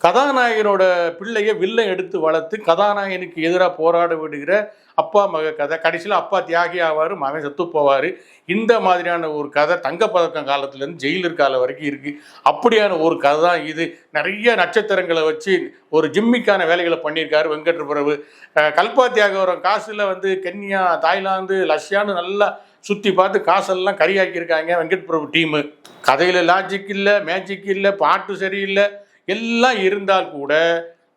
கதாநாயகனோட பிள்ளைய வில்லன் எடுத்து வளர்த்து கதாநாயகனுக்கு எதிராக போராட விடுகிற அப்பா மக கதை. கடைசியில் அப்பா தியாகி ஆவார், மகன் செத்து போவார். இந்த மாதிரியான ஒரு கதை தங்கப்பதக்கம் காலத்துலேருந்து ஜெயிலர் காலம் வரைக்கும் இருக்குது. அப்படியான ஒரு கதை தான் இது. நிறைய நட்சத்திரங்களை வச்சு ஒரு ஜிம்மிக்கான வேலைகளை பண்ணியிருக்காரு வெங்கட் பிரபு. கல்பா தியாகவரம் காசில் வந்து கென்யா, தாய்லாந்து, ரஷ்யான்னு நல்லா சுற்றி பார்த்து காசெல்லாம் கரியாக்கியிருக்காங்க வெங்கட் பிரபு டீமு. கதையில் லாஜிக் இல்லை, மேஜிக் இல்லை, பாட்டு சரியில்லை, எல்லாம் இருந்தால் கூட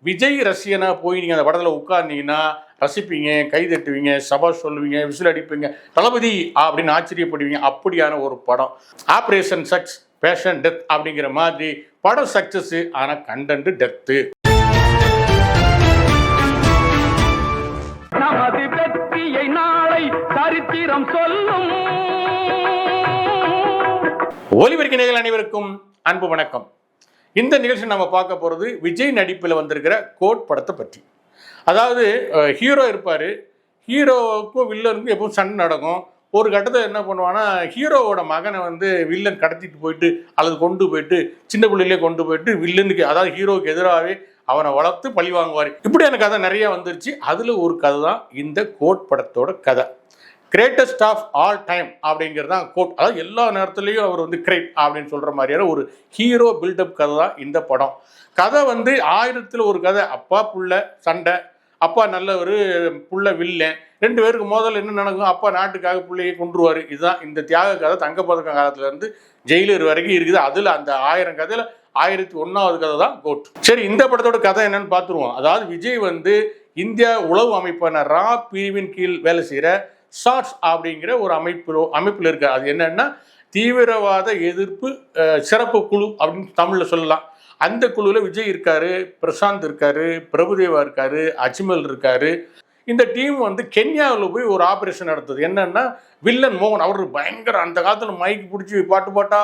விஜய் ரசிகனா போய் நீங்கள் அந்த படத்தில் உட்கார்ந்தீங்கன்னா ரசிப்பீங்க, கை தட்டுவீங்க, சபா சொல்லுவீங்க, விசில் அடிப்பீங்க, தளபதி அப்படின்னு ஆச்சரியப்படுவீங்க. அப்படியான ஒரு படம். ஆப்ரேஷன் சக்ஸ் பேஷன் டெத் அப்படிங்கிற மாதிரி படம் சக்சஸ், ஆனால் கண்டென்ட் டெத்து. நமது வெற்றியை நாளை சரித்திரம் சொல்லும். ஒலிபெருக்கி நேயர்கள் அனைவருக்கும் அன்பு வணக்கம். இந்த நிகழ்ச்சி நம்ம பார்க்க போகிறது விஜய் நடிப்பில் வந்திருக்கிற கோட் படத்தை பற்றி. அதாவது ஹீரோ இருப்பார், ஹீரோவுக்கும் வில்லனுக்கும் எப்பவும் சண்டை நடக்கும். ஒரு கட்டத்தில் என்ன பண்ணுவான்னா, ஹீரோவோட மகனை வந்து வில்லன் கடத்திட்டு போயிட்டு அல்லது கொண்டு போயிட்டு சின்ன பிள்ளையிலே கொண்டு போயிட்டு வில்லனுக்கு, அதாவது ஹீரோவுக்கு எதிராகவே அவனை வளர்த்து பழி வாங்குவார். இப்படியான கதை நிறைய வந்துருச்சு. அதில் ஒரு கதை தான் இந்த கோட் படத்தோட கதை. கிரேட்டஸ்ட் ஆஃப் ஆல் டைம் அப்படிங்கிறது தான் கோட். அதாவது எல்லா நேரத்துலையும் அவர் வந்து கிரேட் அப்படின்னு சொல்கிற மாதிரியான ஒரு ஹீரோ பில்டப் கதை தான் இந்த படம். கதை வந்து 1000ல் ஒரு கதை. அப்பா புள்ள சண்டை, அப்பா நல்லவர், புள்ள வில்லன், ரெண்டு பேருக்கு முதல்ல என்ன நடக்கும், அப்பா நாட்டுக்காக பிள்ளையை கொண்டுருவார். இதுதான் இந்த தியாக கதை. தங்கப்பதக்கம் காலத்துலேருந்து ஜெயிலர் வரைக்கும் இருக்குது. அதில் அந்த 1000 கதையில் 1001வது கதை தான் கோட். சரி, இந்த படத்தோட கதை என்னன்னு பார்த்துருவோம். அதாவது விஜய் வந்து இந்தியா உளவு அமைப்பான ரா பிரிவின் கீழ் வேலை செய்கிற ஷார்ட்ஸ் அப்படிங்கிற ஒரு அமைப்பில் இருக்கு. அது என்னன்னா தீவிரவாத எதிர்ப்பு சிறப்பு குழு அப்படின்னு தமிழில் சொல்லலாம். அந்த குழுவில் விஜய் இருக்காரு, பிரசாந்த் இருக்காரு, பிரபுதேவா இருக்காரு, அஜ்மல் இருக்காரு. இந்த டீம் வந்து கென்யாவில் போய் ஒரு ஆப்ரேஷன் நடத்துது. என்னன்னா வில்லன் மோகன், அவர் பயங்கர அந்த காலத்தில் மைக்கு பிடிச்சி பாட்டா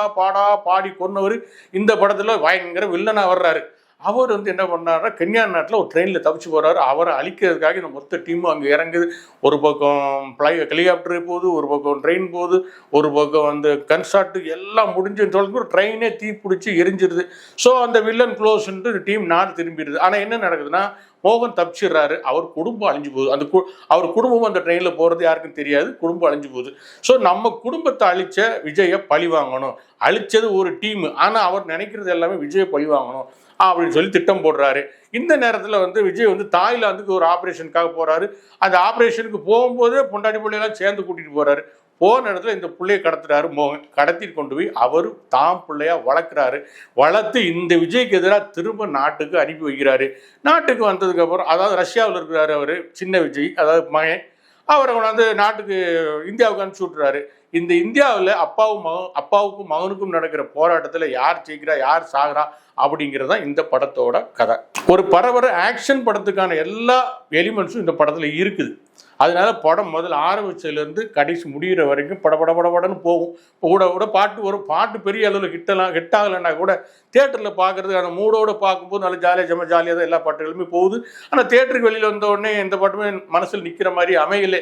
பாடி கொன்னவர். இந்த படத்தில் பயங்கர வில்லனாக வர்றாரு. அவர் வந்து என்ன பண்ணாருன்னா கென்யா நாட்டில் ஒரு ட்ரெயினில் தப்பிச்சு போகிறாரு. அவரை அழிக்கிறதுக்காக இந்த மொத்த டீமும் அங்கே இறங்குது. ஒரு பக்கம் ஹெலிகாப்டர் போகுது, ஒரு பக்கம் ட்ரெயின் போகுது, ஒரு பக்கம் வந்து கன்ஸ்ட்ரக்ட் எல்லாம் முடிஞ்சுன்னு சொல்லிட்டு ஒரு ட்ரெயினே தீ பிடிச்சி எரிஞ்சிருது. ஸோ அந்த வில்லன் க்ளோஸ்ன்ட்டு டீம் நாடு திரும்பிடுது. ஆனால் என்ன நடக்குதுன்னா மோகன் தப்பிச்சிடுறாரு. அவர் குடும்பம் அழிஞ்சு போகுது. அவர் குடும்பம் அந்த ட்ரெயினில் போகிறது யாருக்கும் தெரியாது. குடும்பம் அழிஞ்சு போகுது. ஸோ நம்ம குடும்பத்தை அழிச்ச விஜயை பழி வாங்கணும். அழிச்சது ஒரு டீமு, ஆனால் அவர் நினைக்கிறது எல்லாமே விஜயை பழி வாங்கணும் அப்படின்னு சொல்லி திட்டம் போடுறாரு. இந்த நேரத்தில் வந்து விஜய் வந்து தாய்லாந்துக்கு ஒரு ஆப்ரேஷனுக்காக போகிறாரு. அந்த ஆப்ரேஷனுக்கு போகும்போதே பொண்டாட்டி பிள்ளையெல்லாம் சேர்ந்து கூட்டிகிட்டு போகிறாரு. போன இடத்துல இந்த பிள்ளையை கடத்துறாரு மோகன். கடத்திட்டு கொண்டு போய் அவர் தாம் பிள்ளையா வளர்க்குறாரு. வளர்த்து இந்த விஜய்க்கு எதிராக திரும்ப நாட்டுக்கு அனுப்பி வைக்கிறாரு. நாட்டுக்கு வந்ததுக்கப்புறம், அதாவது ரஷ்யாவில் இருக்கிறாரு அவர், சின்ன விஜய், அதாவது மகன். அவரை கொண்டாந்து நாட்டுக்கு இந்தியாவுக்கு அனுப்பிச்சி விட்டுறாரு. இந்த இந்தியாவில் அப்பாவுக்கும் மகனுக்கும் நடக்கிற போராட்டத்தில் யார் ஜெயிக்கிறா யார் சாகிறா அப்படிங்கிறது தான் இந்த படத்தோட கதை. ஒரு பரபர ஆக்ஷன் படத்துக்கான எல்லா எலிமெண்ட்ஸும் இந்த படத்தில் இருக்குது. அதனால படம் முதல் ஆரம்பிச்சதுலேருந்து கடைசி முடிகிற வரைக்கும் படன்னு போகும். கூட பாட்டு வரும். பாட்டு பெரிய அளவில் ஹிட் ஆகலைன்னா கூட தியேட்டரில் பார்க்குறது அந்த மூடோடு பார்க்கும்போது நல்லா ஜாலியாக தான் எல்லா பாட்டுகளுமே போகுது. ஆனால் தியேட்டருக்கு வெளியில் வந்த உடனே எந்த பாட்டுமே மனசில் நிற்கிற மாதிரி அமையலை.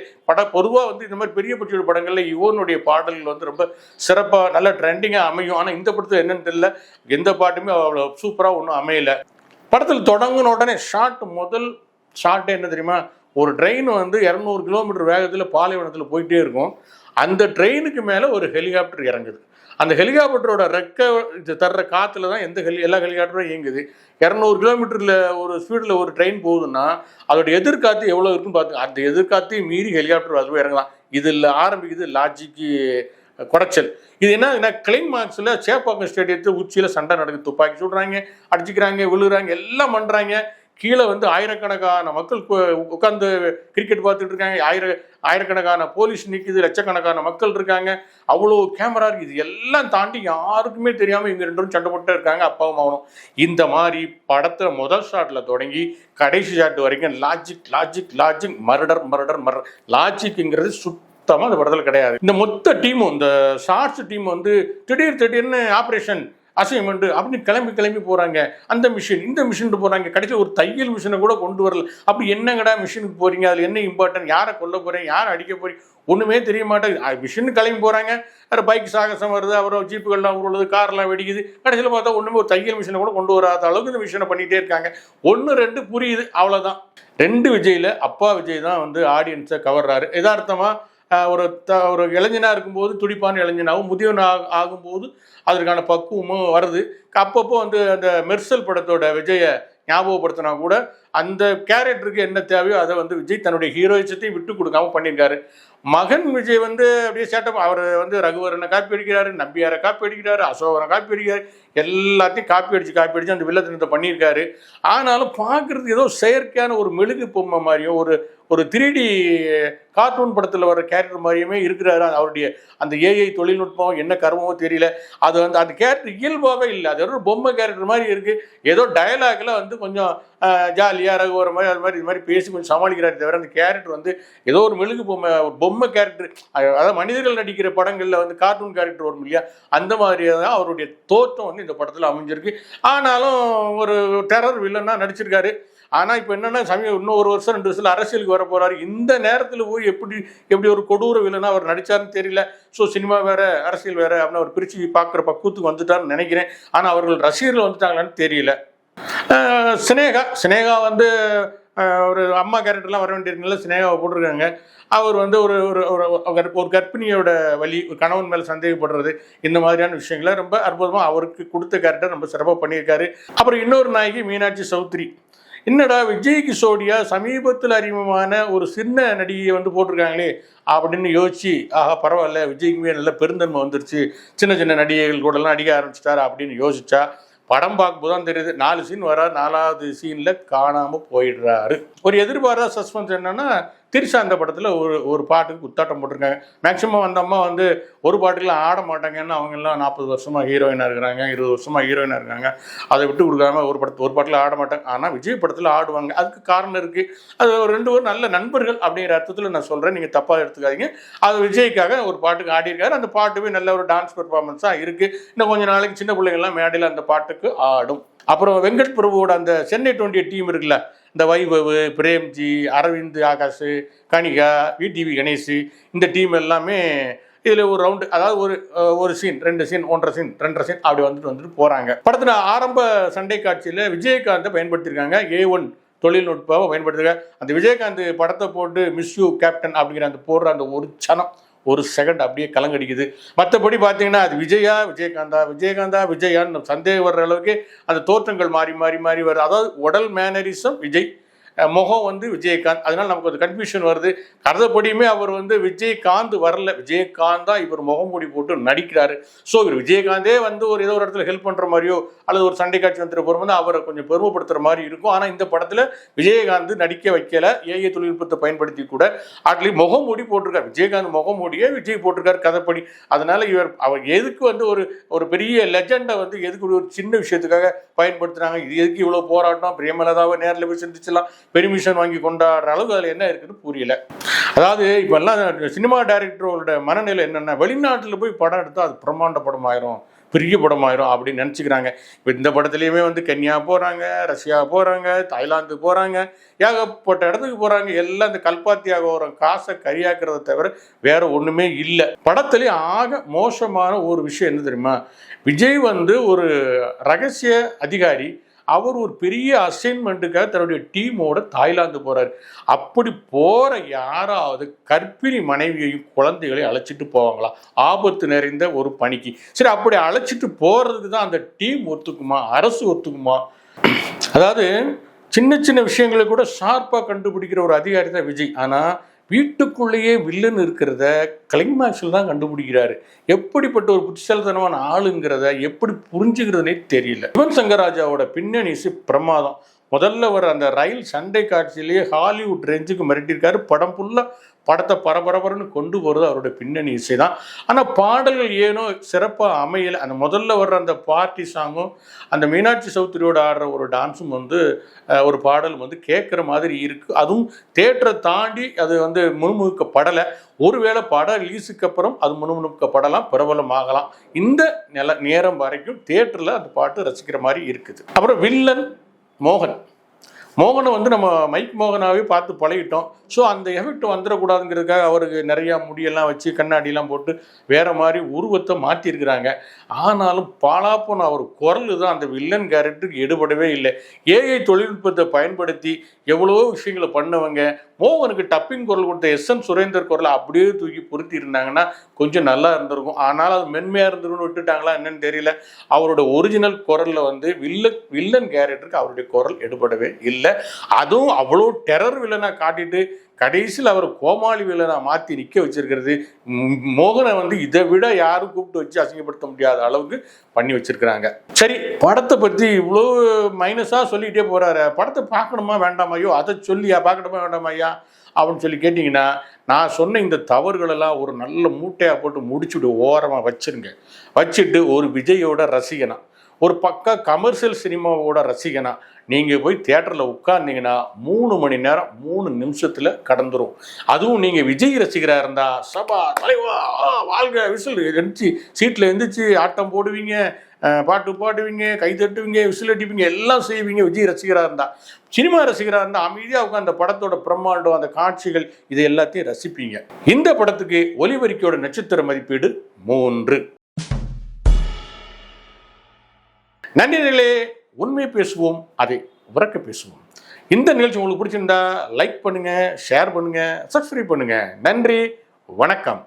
பொதுவாக வந்து இந்த மாதிரி பெரிய பட்ஜெட் படங்களில் யுவனுடைய பாடல்கள் வந்து ரொம்ப சிறப்பாக நல்ல ட்ரெண்டிங்காக அமையும். ஆனால் இந்த படத்தில் என்னன்னு தெரியல, எந்த பாட்டுமே அவ்வளோ சூப்பராக ஒன்றும் அமையலை. படத்தில் தொடங்கின உடனே முதல் ஷார்ட்டே என்ன தெரியுமா, ஒரு ட்ரெயின் வந்து 200 கிலோமீட்டர் வேகத்தில் பாலைவனத்தில் போயிட்டே இருக்கும். அந்த ட்ரெயினுக்கு மேலே ஒரு ஹெலிகாப்டர் இறங்குது. அந்த ஹெலிகாப்டரோட ரெக்கை தர்ற காற்றுல தான் எல்லா ஹெலிகாப்டரும் இயங்குது. 200 கிலோமீட்டரில் ஒரு ஸ்பீடில் ஒரு ட்ரெயின் போகுதுன்னா அதோட எதிர்காற்று எவ்வளோ இருக்குன்னு பார்த்து அந்த எதிர்காற்றையும் மீறி ஹெலிகாப்டர் அதுவும் இறங்கலாம். இதில் ஆரம்பிக்குது லாஜிக்கு குடைச்சல். இது என்ன கிளைமாக்ஸில் சேப்பாக்கம் ஸ்டேடியத்தில் உச்சியில் சண்டை நடக்குது. துப்பாக்கி சுடுறாங்க, அடிச்சுக்கிறாங்க, விழுகிறாங்க, எல்லாம் பண்ணுறாங்க. கீழே வந்து ஆயிரக்கணக்கான மக்கள் உட்காந்து கிரிக்கெட் பார்த்துட்டு இருக்காங்க. ஆயிரக்கணக்கான போலீஸ் நிற்குது, லட்சக்கணக்கான மக்கள் இருக்காங்க, அவ்வளோ கேமரா இருக்குது. இது எல்லாம் தாண்டி யாருக்குமே தெரியாமல் இவங்க 2 பேரும் சண்டை போட்டு இருக்காங்க, அப்பாவும் ஆகணும். இந்த மாதிரி படத்தை முதல் ஷாட்டில் தொடங்கி கடைசி ஷாட் வரைக்கும் லாஜிக் மர்டர். லாஜிக்ங்கிறது சுத்தமாக அந்த படத்தில் கிடையாது. இந்த மொத்த டீமும், இந்த ஷார்ட்ஸ் டீம் வந்து திடீர்னு ஆப்ரேஷன் அசைன்மெண்ட் அப்படின்னு கிளம்பி போறாங்க. அந்த மிஷின் இந்த மிஷின் போறாங்க. கடைசியில் ஒரு தையல் மிஷினை கூட கொண்டு வரல. அப்படி என்னங்கடா மிஷினுக்கு போறீங்க, அதுல என்ன இம்பார்ட்டன்ட், யாரை கொல்ல போறீங்க, யாரை அடிக்க போறீங்க, ஒண்ணுமே தெரிய மாட்டேங்குது. மிஷின் கிளம்பி போறாங்க, பைக் சாகசம் வருது, அப்புறம் ஜீப்புகள்லாம் உருளுது, கார்லாம் வெடிக்குது. கடைசியில் பார்த்தா ஒண்ணுமே ஒரு தையல் மிஷினை கூட கொண்டு வராத அளவுக்கு இந்த மிஷினை பண்ணிட்டே இருக்காங்க. 1-2 புரியுது, அவ்வளவுதான். 2 விஜய்ல அப்பா விஜய் தான் வந்து ஆடியன்ஸை கவர்றாரு. யதார்த்தமா ஒரு இளைஞனா இருக்கும்போது துடிப்பான இளைஞனாகவும், முதியவன் ஆகும்போது அதற்கான பக்குவமும் வருது. அப்பப்போ வந்து அந்த மெர்சல் படத்தோட விஜயை ஞாபகப்படுத்தினா கூட அந்த கேரக்டருக்கு என்ன தேவையோ அதை வந்து விஜய் தன்னுடைய ஹீரோயிசத்தையும் விட்டு கொடுக்காம பண்ணியிருக்காரு. மகன் விஜய் வந்து அப்படியே சேட்டப், அவர் வந்து ரகுவரனை காப்பி அடிக்கிறாரு, நம்பியாரை காப்பி அடிக்கிறாரு, அசோகனை காப்பி அடிக்கிறாரு, எல்லாத்தையும் காப்பி அடிச்சு அந்த வில்லத்தனத்தை பண்ணியிருக்காரு. ஆனாலும் பார்க்கறதுக்கு ஏதோ செயற்கையான ஒரு மெழுகு பொம்மை மாதிரியும் ஒரு 3D கார்ட்டூன் படத்தில் வர கேரக்டர் மாதிரியுமே இருக்கிறாரு. அவருடைய அந்த ஏஐ தொழில்நுட்பம் என்ன கர்மமோ தெரியல. அது வந்து அந்த கேரக்டர் இயல்பாகவே இல்லை. அது ஒரு பொம்மை கேரக்டர் மாதிரி இருக்குது. ஏதோ டயலாக்ல வந்து கொஞ்சம் ஜாலியாக ரகுவர மாதிரி அது மாதிரி இது மாதிரி பேசி கொஞ்சம் சமாளிக்கிறாரு தவிர அந்த கேரக்டர் வந்து ஏதோ ஒரு மெழுகு பொம்மை கேரக்டர். அதாவது மனிதர்கள் நடிக்கிற படங்களில் வந்து கார்ட்டூன் கேரக்டர் வரும் இல்லையா, அந்த மாதிரியாக தான் அவருடைய தோற்றம் வந்து இந்த படத்தில் அமைஞ்சிருக்கு. ஆனாலும் ஒரு டெரர் வில்லனா நடிச்சிருக்காரு. ஆனால் இப்போ என்னென்னா இன்னும் 1 வருஷம் 2 வருஷத்தில் அரசியலுக்கு வர போகிறாரு. இந்த நேரத்தில் போய் எப்படி ஒரு கொடூர வில்லனா அவர் நடித்தாருன்னு தெரியல. ஸோ சினிமா வேறு அரசியல் வேறு அப்படின்னு அவர் பிரித்து பார்க்குற பக்குவத்துக்கு வந்துட்டாருன்னு நினைக்கிறேன். ஆனால் அவர்கள் ரசிகர்கள் வந்துட்டாங்களான்னு தெரியல. சினேகா வந்து ஒரு அம்மா கேரக்டர்லாம் வர வேண்டியிருக்கனால சினேகாவை போட்டிருக்காங்க. அவர் வந்து ஒரு கர்ப்பிணியோட வலி, கணவன் மேலே சந்தேகப்படுறது, இந்த மாதிரியான விஷயங்களை ரொம்ப அற்புதமாக அவருக்கு கொடுத்த கேரக்டர் ரொம்ப சிறப்பாக பண்ணியிருக்காரு. அப்புறம் இன்னொரு நாயகி மீனாட்சி சௌத்ரி. என்னடா விஜய்க்கு சோடியா சமீபத்தில் அறிமுகமான ஒரு சின்ன நடிகையை வந்து போட்டிருக்காங்களே அப்படின்னு யோசிச்சு, ஆஹா பரவாயில்ல, விஜய்க்குமே நல்ல பெருந்தன்மை வந்துருச்சு, சின்ன நடிகைகள் கூடலாம் நடிக்க ஆரம்பிச்சிட்டாரு அப்படின்னு யோசிச்சா படம் பார்க்கும்போது தான் தெரியுது. 4 சீன் வராது, 4வது சீனில் காணாமல் போயிடுறாரு. ஒரு எதிர்பாராத சஸ்பென்ஸ் என்னன்னா, திரிஷா அந்த படத்தில் ஒரு பாட்டுக்கு குத்தாட்டம் போட்டிருக்காங்க. மேக்சிமம் அந்த அம்மா வந்து ஒரு பாட்டுக்கெலாம் ஆட மாட்டாங்கன்னு அவங்கெல்லாம் 40 வருஷமாக ஹீரோயினாக இருக்கிறாங்க, 20 வருஷமாக ஹீரோயினாக இருக்காங்க. அதை விட்டு கொடுக்காம ஒரு பாட்டில் ஆட மாட்டாங்க. ஆனால் விஜய் படத்தில் ஆடுவாங்க. அதுக்கு காரணம் இருக்குது. அது ஒரு 2 பேரும் நல்ல நண்பர்கள் அப்படிங்கிற அர்த்தத்தில் நான் சொல்கிறேன், நீங்கள் தப்பாக எடுத்துக்காதீங்க. அது விஜய்க்காக ஒரு பாட்டுக்கு ஆடியிருக்காரு. அந்த பாட்டுமே நல்ல ஒரு டான்ஸ் பெர்ஃபார்மன்ஸாக இருக்குது. இன்னும் கொஞ்சம் நாளைக்கு சின்ன பிள்ளைங்கள்லாம் மேடையில் அந்த பாட்டுக்கு ஆடும். அப்புறம் வெங்கட் பிரபுவோட அந்த சென்னை 28 டீம் இருக்குல்ல, இந்த வைபவ், பிரேம்ஜி, அரவிந்த் ஆகாஷ், கனிகா, விடிவி கணேஷ், இந்த டீம் எல்லாமே இதில் ஒரு ரவுண்டு, அதாவது ஒரு சீன் 2 சீன் 1.5 சீன் 2.5 சீன் அப்படி வந்துட்டு போகிறாங்க. படத்தில் ஆரம்ப சண்டை காட்சியில் விஜயகாந்தை பயன்படுத்தியிருக்காங்க. A1 தொழில்நுட்பாவை பயன்படுத்திருக்காங்க. அந்த விஜயகாந்த் படத்தை போட்டு மிஸ் யூ கேப்டன் அப்படிங்கிற அந்த போடுற அந்த ஒரு சனம், ஒரு செகண்ட் அப்படியே கலங்கடிக்குது. மற்றபடி பார்த்தீங்கன்னா அது விஜயான்னு சந்தேகம் வர்ற அளவுக்கு அந்த தோற்றங்கள் மாறி வருது. அதாவது உடல் மேனரிசம் விஜய், முகம் வந்து விஜயகாந்த். அதனால நமக்கு ஒரு கன்ஃபியூஷன் வருது. கருதப்படியுமே அவர் வந்து விஜயகாந்த் வரல, விஜயகாந்த் தான் இவர் முகமூடி போட்டு நடிக்கிறாரு. ஸோ இவர் விஜயகாந்தே வந்து ஏதோ ஒரு இடத்துல ஹெல்ப் பண்ணுற மாதிரியோ அல்லது ஒரு சண்டை காட்சி வந்துட்டு போகும்போது அவரை கொஞ்சம் பெருமைப்படுத்துகிற மாதிரி இருக்கும். ஆனால் இந்த படத்தில் விஜயகாந்த் நடிக்க வைக்கல, ஏஐ தொழில்நுட்பத்தை பயன்படுத்தி கூட அட்லீஸ்ட் முகமூடி போட்டிருக்காரு. விஜயகாந்த் முகமூடியே விஜய் போட்டிருக்காரு கதைப்படி. அதனால அவர் எதுக்கு வந்து ஒரு பெரிய லெஜெண்டை வந்து எதுக்கு ஒரு சின்ன விஷயத்துக்காக பயன்படுத்துறாங்க, இது எதுக்கு இவ்வளோ போராட்டம், பிரேமலதாவை நேரில் போய் சந்திச்சலாம், பெர்மிஷன் வாங்கி கொண்டாடுற அளவுக்கு அதில் என்ன இருக்குன்னு புரியல. அதாவது இப்போல்லாம் சினிமா டைரக்டரோட மனநிலை என்னென்னா, வெளிநாட்டில் போய் படம் எடுத்தால் அது பிரம்மாண்ட படம் ஆயிரும், பெரிய படம் ஆயிரும் அப்படின்னு நினச்சிக்கிறாங்க. இப்போ இந்த படத்துலையுமே வந்து கென்யா போகிறாங்க, ரஷ்யா போகிறாங்க, தாய்லாந்து போகிறாங்க, ஏகப்பட்ட இடத்துக்கு போகிறாங்க. எல்லாம் இந்த கல்பாத்தியாக ஒரு காசை கரியாக்குறத தவிர வேற ஒன்றுமே இல்லை. படத்துலேயே ஆக மோசமான ஒரு விஷயம் என்ன தெரியுமா, விஜய் வந்து ஒரு ரகசிய அதிகாரி, அவர் ஒரு பெரிய அசைன்மெண்ட்டுக்காக தன்னுடைய டீமோட தாய்லாந்து போகிறார். அப்படி போகிற யாராவது கர்ப்பிணி மனைவியையும் குழந்தைகளையும் அழைச்சிட்டு போவாங்களா ஆபத்து நிறைந்த ஒரு பணிக்கு? சரி, அப்படி அழைச்சிட்டு போகிறதுக்கு தான் அந்த டீம் ஒத்துக்குமா, அரசு ஒத்துக்குமா? அதாவது சின்ன விஷயங்களை கூட ஷார்ப்பாக கண்டுபிடிக்கிற ஒரு அதிகாரி தான் விஜய். ஆனால் வீட்டுக்குள்ளேயே வில்லன் இருக்கிறத கிளைமாக்ஸில் தான் கண்டுபிடிக்கிறாரு. எப்படிப்பட்ட ஒரு புத்திசாலித்தனமான ஆளுங்கிறத எப்படி புரிஞ்சுக்கிறதுனே தெரியல. யுவன் சங்கர் ராஜாவோட பின்னணிசு பிரமாதம். முதல்ல வர அந்த ரயில் சண்டை காட்சியிலேயே ஹாலிவுட் ரேஞ்சுக்கு மிரட்டியிருக்காரு. படம் ஃபுல்லாக படத்தை பரபரன்னு கொண்டு போகிறது அவருடைய பின்னணி இசை தான். ஆனால் பாடல்கள் ஏனோ சிறப்பாக அமையலை. அந்த முதல்ல வர்ற அந்த பார்ட்டி சாங்கும் அந்த மீனாட்சி சௌத்ரியோட ஆடுற ஒரு டான்ஸும் ஒரு பாடல் கேட்குற மாதிரி இருக்குது. அதுவும் தேட்டரை தாண்டி அது முணுமுணுக்கப்படலை. ஒருவேளை படம் ரிலீஸுக்கு அப்புறம் அது முணுமுணுக்கப்படலாம், பிரபலமாகலாம். இந்த நேரம் வரைக்கும் தேட்டரில் அந்த பாட்டு ரசிக்கிற மாதிரி இருக்குது. அப்புறம் வில்லன் மோகனை நம்ம மைக் மோகனாவே பார்த்து பழகிட்டோம். ஸோ அந்த எஃபெக்ட் வந்துடக்கூடாதுங்கிறதுக்காக அவருக்கு நிறையா முடியெல்லாம் வச்சு கண்ணாடிலாம் போட்டு வேறு மாதிரி உருவத்தை மாற்றிருக்கிறாங்க. ஆனாலும் பாலாப்போன அவர் குரல் தான் அந்த வில்லன் கேரக்டருக்கு எடுபடவே இல்லை. ஏஐ தொழில்நுட்பத்தை பயன்படுத்தி எவ்வளவோ விஷயங்களை பண்ணவங்க மோகனுக்கு டப்பிங் குரல் கொடுத்த எஸ்என் சுரேந்தர் குரலை அப்படியே தூக்கி பொருத்தி இருந்தாங்கன்னா கொஞ்சம் நல்லா இருந்திருக்கும். ஆனால் அது மென்மையாக இருந்திருக்குன்னு விட்டுட்டாங்களா என்னன்னு தெரியல. அவரோட ஒரிஜினல் குரலில் வில்லன் கேரக்டருக்கு அவருடைய குரல் எடுபடவே இல்லை. அதுவும் அவ்வளோ டெரர் வில்லனை காட்டிட்டு கடைசியில் அவர் கோமாளி வில்லனை மாற்றி நிற்க வச்சிருக்கிறது. மோகனை இதை விட யாரும் கூப்பிட்டு வச்சு அசிங்கப்படுத்த முடியாத அளவுக்கு பண்ணி வச்சிருக்கிறாங்க. சரி, படத்தை பற்றி இவ்வளோ மைனஸாக சொல்லிக்கிட்டே போகிறாரு. படத்தை பார்க்கணுமா வேண்டாமையோ, அதை சொல்லியா பார்க்கணுமா வேண்டாமையா அப்படின்னு சொல்லி கேட்டிங்கன்னா, நான் சொன்ன இந்த தவறுகளெல்லாம் ஒரு நல்ல மூட்டையாக போட்டு முடிச்சுட்டு ஓரமாக வச்சுட்டு ஒரு விஜயோட ரசிகனா, ஒரு பக்கா கமர்ஷியல் சினிமாவோட ரசிகனா நீங்கள் போய் தியேட்டரில் உட்கார்ந்தீங்கன்னா 3 மணி நேரம் 3 நிமிஷத்தில் கடந்துரும். அதுவும் நீங்கள் விஜய் ரசிகராக இருந்தால் சபா தலைவா வாழ்க விசில் எழுந்துச்சு சீட்டில் எழுந்திரிச்சு ஆட்டம் போடுவீங்க, பாட்டு பாடுவீங்க, கை தட்டுவீங்க, விசில் அடிப்பீங்க, எல்லாம் செய்வீங்க. விஜய் ரசிகராக இருந்தால், சினிமா ரசிகராக இருந்தால் அமைதியாக உட்காந்து அந்த படத்தோட பிரம்மாண்டம், அந்த காட்சிகள், இது எல்லாத்தையும் ரசிப்பீங்க. இந்த படத்துக்கு ஒலிவரிக்கையோட நட்சத்திர மதிப்பீடு 3. நன்றிகளே, உண்மை பேசுவோம், அதை உறக்க பேசுவோம். இந்த நிகழ்ச்சி உங்களுக்கு பிடிச்சிருந்தா லைக் பண்ணுங்க, ஷேர் பண்ணுங்க, சப்ஸ்கிரைப் பண்ணுங்க. நன்றி, வணக்கம்.